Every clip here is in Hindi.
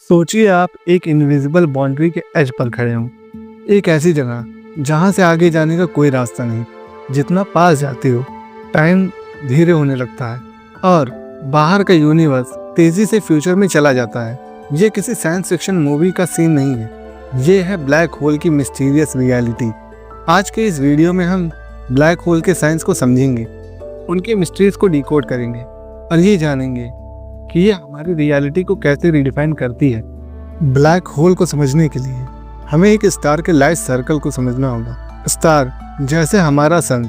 सोचिए आप एक इनविजिबल बाउंड्री के एज पर खड़े हों, एक ऐसी जगह जहां से आगे जाने का कोई रास्ता नहीं। जितना पास जाते हो टाइम धीरे होने लगता है और बाहर का यूनिवर्स तेजी से फ्यूचर में चला जाता है। ये किसी साइंस फिक्शन मूवी का सीन नहीं है, ये है ब्लैक होल की मिस्टीरियस रियलिटी। आज के इस वीडियो में हम ब्लैक होल के साइंस को समझेंगे, उनके मिस्ट्रीज को डिकोड करेंगे और ये जानेंगे कि ये हमारी रियलिटी को कैसे रिडिफाइन करती है। ब्लैक होल को समझने के लिए हमें एक स्टार के लाइफ सर्कल को समझना होगा। स्टार जैसे हमारा सन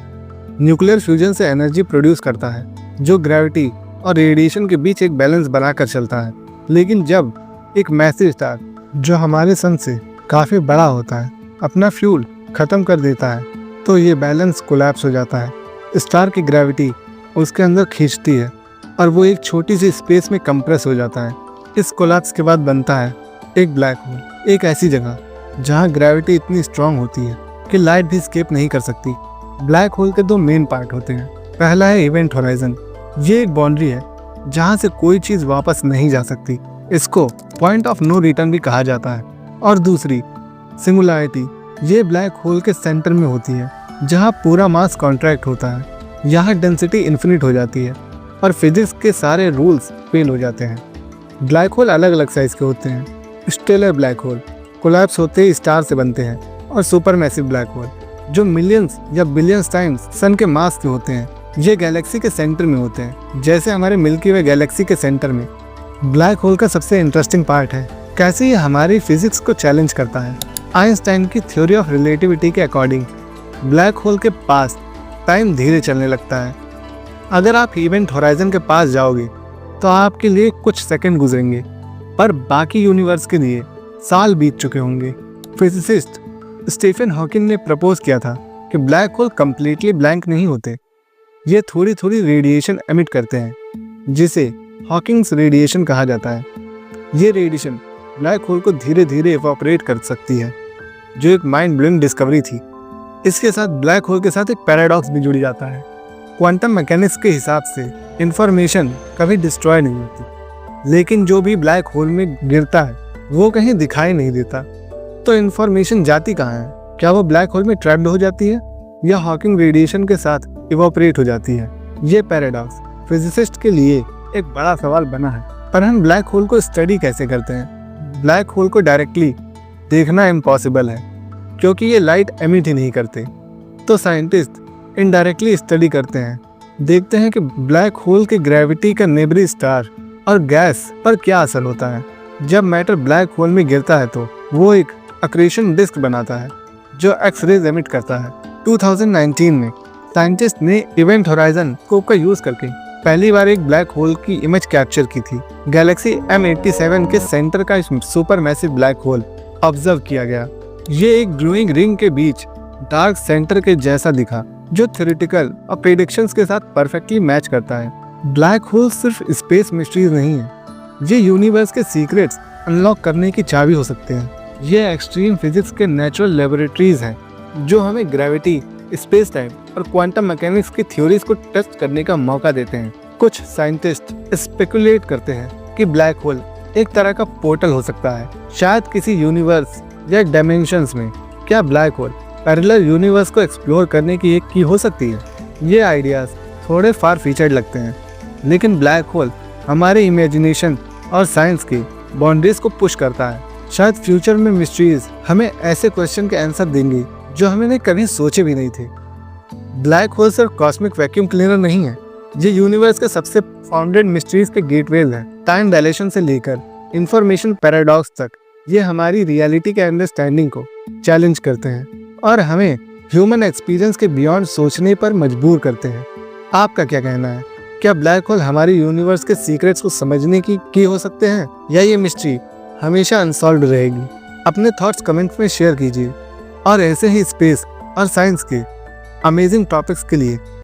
न्यूक्लियर फ्यूजन से एनर्जी प्रोड्यूस करता है, जो ग्रेविटी और रेडिएशन के बीच एक बैलेंस बनाकर चलता है। लेकिन जब एक मैसिव स्टार जो हमारे सन से काफ़ी बड़ा होता है अपना फ्यूल ख़त्म कर देता है, तो ये बैलेंस कोलैप्स हो जाता है। स्टार की ग्रेविटी उसके अंदर खींचती है और वो एक छोटी सी स्पेस में कंप्रेस हो जाता है। इस कोलैप्स के बाद बनता है एक ब्लैक होल, एक ऐसी जगह जहाँ ग्रेविटी इतनी स्ट्रांग होती है कि लाइट भी एस्केप नहीं कर सकती। ब्लैक होल के दो मेन पार्ट होते हैं। पहला है इवेंट होराइजन, ये एक बाउंड्री है जहाँ से कोई चीज़ वापस नहीं जा सकती। इसको पॉइंट ऑफ नो रिटर्न भी कहा जाता है। और दूसरी सिंगुलैरिटी, ये ब्लैक होल के सेंटर में होती है जहाँ पूरा मास कॉन्ट्रैक्ट होता है। यहाँ डेंसिटी इन्फिनिट हो जाती है और फिजिक्स के सारे रूल्स फेल हो जाते हैं। ब्लैक होल अलग अलग साइज के होते हैं। स्टेलर ब्लैक होल कोलैप्स होते ही स्टार से बनते हैं, और सुपर मैसिव ब्लैक होल जो मिलियंस या बिलियंस टाइम्स सन के मास के होते हैं, ये गैलेक्सी के सेंटर में होते हैं, जैसे हमारे मिल्की वे गैलेक्सी के सेंटर में। ब्लैक होल का सबसे इंटरेस्टिंग पार्ट है कैसे ये हमारी फिजिक्स को चैलेंज करता है। आइंस्टाइन की थ्योरी ऑफ रिलेटिविटी के अकॉर्डिंग ब्लैक होल के पास टाइम धीरे चलने लगता है। अगर आप इवेंट होराइजन के पास जाओगे तो आपके लिए कुछ सेकंड गुजरेंगे, पर बाकी यूनिवर्स के लिए साल बीत चुके होंगे। फिजिसिस्ट स्टीफन हॉकिंग ने प्रपोज किया था कि ब्लैक होल कंप्लीटली ब्लैंक नहीं होते, ये थोड़ी थोड़ी रेडिएशन एमिट करते हैं, जिसे हॉकिंग्स रेडिएशन कहा जाता है। ये रेडिएशन ब्लैक होल को धीरे धीरे इवैपोरेट कर सकती है, जो एक माइंड ब्लोइंग डिस्कवरी थी। इसके साथ ब्लैक होल के साथ एक पैराडॉक्स भी जुड़ जाता है। क्वांटम मैकेनिक्स के हिसाब से इंफॉर्मेशन कभी डिस्ट्रॉय नहीं होती, लेकिन जो भी ब्लैक होल में गिरता है वो कहीं दिखाई नहीं देता। तो इंफॉर्मेशन जाती कहाँ है? क्या वो ब्लैक होल में ट्रैप्ड हो जाती है या हॉकिंग रेडिएशन के साथ इवैपोरेट हो जाती है? ये पैराडॉक्स फिजिसिस्ट के लिए एक बड़ा सवाल बना है। पर हम ब्लैक होल को स्टडी कैसे करते हैं? ब्लैक होल को डायरेक्टली देखना इम्पॉसिबल है, क्योंकि ये लाइट एमिट ही नहीं करते। तो साइंटिस्ट इनडायरेक्टली स्टडी करते हैं, देखते हैं कि ब्लैक होल के ग्रेविटी का नेबरी स्टार और गैस पर क्या असर होता है। जब मैटर ब्लैक होल में गिरता है तो वो एक अक्रेशन डिस्क बनाता है जो एक्स-रेज एमिट करता है। 2019 में साइंटिस्ट ने इवेंट होराइजन स्कोप का यूज करके पहली बार एक ब्लैक होल की इमेज कैप्चर की थी। गैलेक्सी M87 के सेंटर का super massive black hole observe किया गया। ये एक ग्लोइंग रिंग के बीच डार्क सेंटर के जैसा दिखा, जो थ्योरेटिकल और प्रेडिक्शंस के साथ परफेक्टली मैच करता है। ब्लैक होल सिर्फ स्पेस मिस्ट्रीज नहीं है, ये यूनिवर्स के सीक्रेट्स अनलॉक करने की चाबी हो सकते हैं। ये एक्सट्रीम फिजिक्स के नेचुरल लेबोरेटरीज हैं जो हमें ग्रेविटी, स्पेस टाइम और क्वांटम मैकेनिक्स की थ्योरीज को टेस्ट करने का मौका देते हैं। कुछ साइंटिस्ट स्पेकुलेट करते हैं कि ब्लैक होल एक तरह का पोर्टल हो सकता है, शायद किसी यूनिवर्स या डायमेंशंस में। क्या ब्लैक होल पैरेलल यूनिवर्स को एक्सप्लोर करने की एक की हो सकती है? ये आइडियाज थोड़े फार फीचर्ड लगते हैं, लेकिन ब्लैक होल हमारे इमेजिनेशन और साइंस की बाउंड्रीज को पुश करता है। शायद फ्यूचर में मिस्ट्रीज हमें ऐसे क्वेश्चन के आंसर देंगी जो हमने कभी सोचे भी नहीं थे। ब्लैक होल सिर्फ कॉस्मिक वैक्यूम क्लीनर नहीं है, ये यूनिवर्स के सबसे फाउंडेड मिस्ट्रीज के गेटवेज हैं। टाइम डायलेशन से लेकर इंफॉर्मेशन पैराडॉक्स तक, ये हमारी रियलिटी के अंडरस्टैंडिंग को चैलेंज करते हैं और हमें ह्यूमन एक्सपीरियंस के बियॉन्ड सोचने पर मजबूर करते हैं। आपका क्या कहना है? क्या ब्लैक होल हमारी यूनिवर्स के सीक्रेट्स को समझने की हो सकते हैं, या ये मिस्ट्री हमेशा अनसॉल्व्ड रहेगी? अपने थॉट्स कमेंट में शेयर कीजिए और ऐसे ही स्पेस और साइंस के अमेजिंग टॉपिक्स के लिए